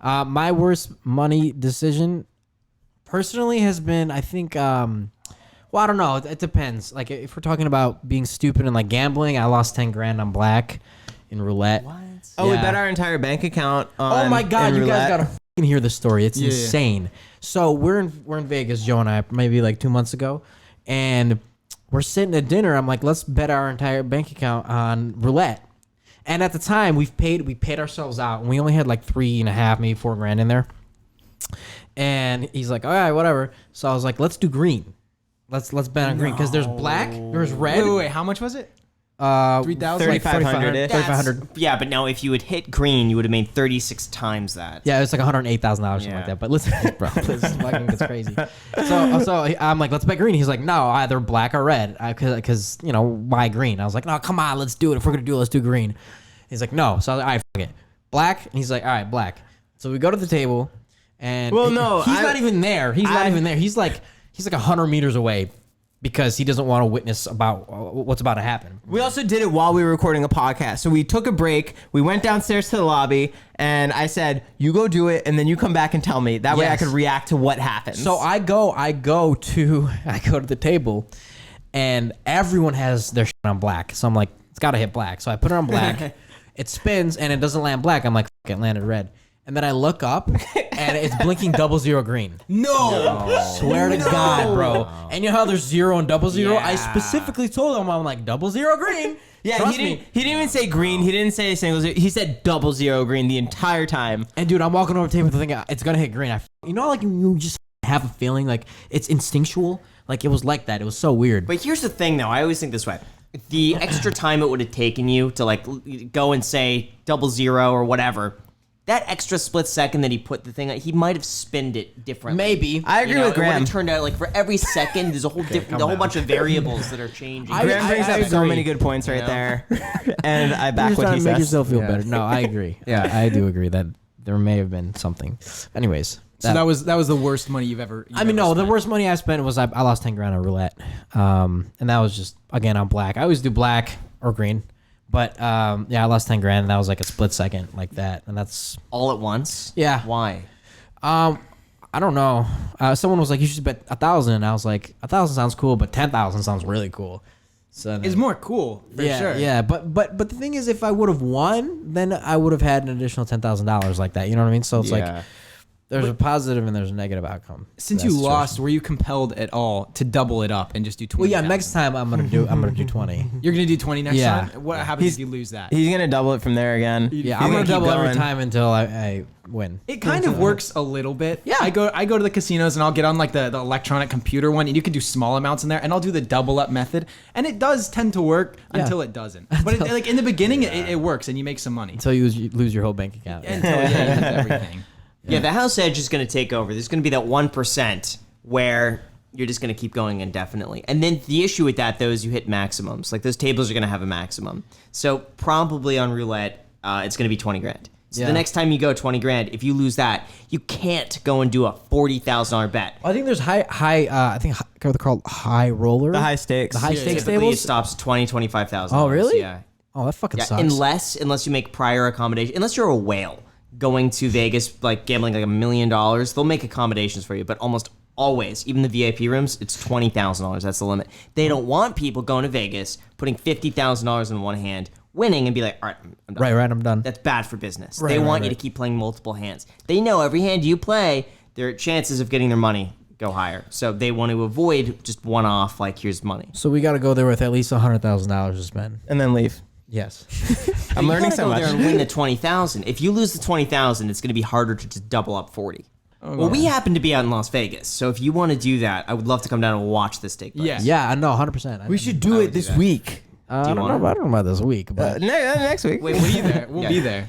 My worst money decision personally has been, I think, well, I don't know. It depends. Like, if we're talking about being stupid and like gambling, I lost 10 grand on black in roulette. What? Oh, we Yeah. bet our entire bank account on Oh my God, you guys gotta f***ing hear the story. It's Yeah. insane. So we're in Vegas, Joe and I, maybe like 2 months ago, and we're sitting at dinner. I'm like, let's bet our entire bank account on roulette. And at the time, we paid ourselves out, and we only had like 3.5, maybe 4 grand in there. And he's like, all right, whatever. So I was like, let's do green. Let's bet on green because there's black, there's red. Wait. How much was it? 3,000, 3,500. 3,500. Yeah, but now if you had hit green, you would have made 36 times that. Yeah, it's like $108,000 something Yeah. like that. But listen, bro, this fucking gets crazy. So I'm like, let's bet green. He's like, no, either black or red, because why green? I was like, no, come on, let's do it. If we're gonna do it, let's do green. He's like, no. So I was like, all right, fuck it, black. And he's like, all right, black. So we go to the table, and Well, no, he's not even there. He's not even there. He's like 100 meters away. Because he doesn't want to witness about what's about to happen. We also did it while we were recording a podcast. So we took a break. We went downstairs to the lobby, and I said, "You go do it, and then you come back and tell me. That way, I Yes. could react to what happens." So I go to the table, and everyone has their shit on black. So I'm like, it's got to hit black. So I put it on black. It spins, and it doesn't land black. I'm like, fuck, it landed red. And then I look up, and it's blinking 00 green. No. Swear to God, bro. And you know how there's 0 and 00? I Yeah. specifically told him, I'm like, 00 green. yeah, Trust he me. didn't even say green. He didn't say a single zero. He said 00 green the entire time. And dude, I'm walking over the table thinking it's gonna hit green. Like you just have a feeling like it's instinctual. Like it was like that. It was so weird. But here's the thing, though. I always think this way. The extra time it would have taken you to like go and say 00 or whatever, that extra split second that he put the thing on, he might have spinned it differently. Maybe. I agree with It would Graham. have turned out like for every second, there's a whole bunch of variables that are changing. Graham brings up so agree. many good points right there, and I You're back just what trying he to make says. yourself feel better. No, I agree. Yeah. I do agree that there may have been something. Anyways. So that was the worst money you've ever. I mean, no, the worst money I spent was I lost 10 grand on roulette. And that was just, again, on black. I always do black or green. But, yeah, I lost 10 grand, and that was like a split second like that. And that's... all at once. Yeah. Why? I don't know. Someone was like, you should bet 1,000. And I was like, 1,000 sounds cool, but 10,000 sounds really cool. So then, It's more cool for yeah, sure. Yeah, but the thing is, if I would have won, then I would have had an additional $10,000 like that. You know what I mean? So it's like there's a positive and there's a negative outcome. Since to that you situation. lost, were you compelled at all to double it up and just do 20? Well, yeah. Next time I'm gonna do 20. You're gonna do 20 next Yeah. time. What happens if you lose that? He's gonna double it from there again. Yeah, He's I'm gonna keep double every going. time until I win. It kind of works a little bit. Yeah. I go to the casinos and I'll get on like the electronic computer one, and you can do small amounts in there, and I'll do the double up method, and it does tend to work Yeah. until it doesn't. But like in the beginning, it works and you make some money. Until you lose your whole bank account. Until you hit everything. Yeah, the house edge is going to take over. There's going to be that 1% where you're just going to keep going indefinitely. And then the issue with that, though, is you hit maximums. Like those tables are going to have a maximum. So probably on roulette, it's going to be 20 grand. So Yeah. the next time you go 20 grand, if you lose that, you can't go and do a $40,000 bet. I think there's high. I think they're called high roller. The high stakes. The high stakes Typically, it tables. stops 20, 25,000. Oh, really? Yeah. Oh, that fucking Yeah, sucks. unless you make prior accommodation, unless you're a whale going to Vegas, like gambling like $1 million, they'll make accommodations for you. But almost always, even the VIP rooms, it's $20,000. That's the limit. They don't want people going to Vegas, putting $50,000 in one hand, winning, and be like, all right, I'm done. Right, I'm done. That's bad for business. Right, they want right, you to right. keep playing multiple hands. They know every hand you play, their chances of getting their money go higher. So they want to avoid just one-off, like, here's money. So we got to go there with at least $100,000 to spend. And then leave. Yes. I'm learning so go much. there and win the 20,000. If you lose the 20,000, it's going to be harder to just double up 40. Well, we happen to be out in Las Vegas, so if you want to do that, I would love to come down and watch this take place. Yeah. Yeah, I know, 100%. We should do it this week. I don't know about this week, but Next week. Wait, We'll be there. We'll be there.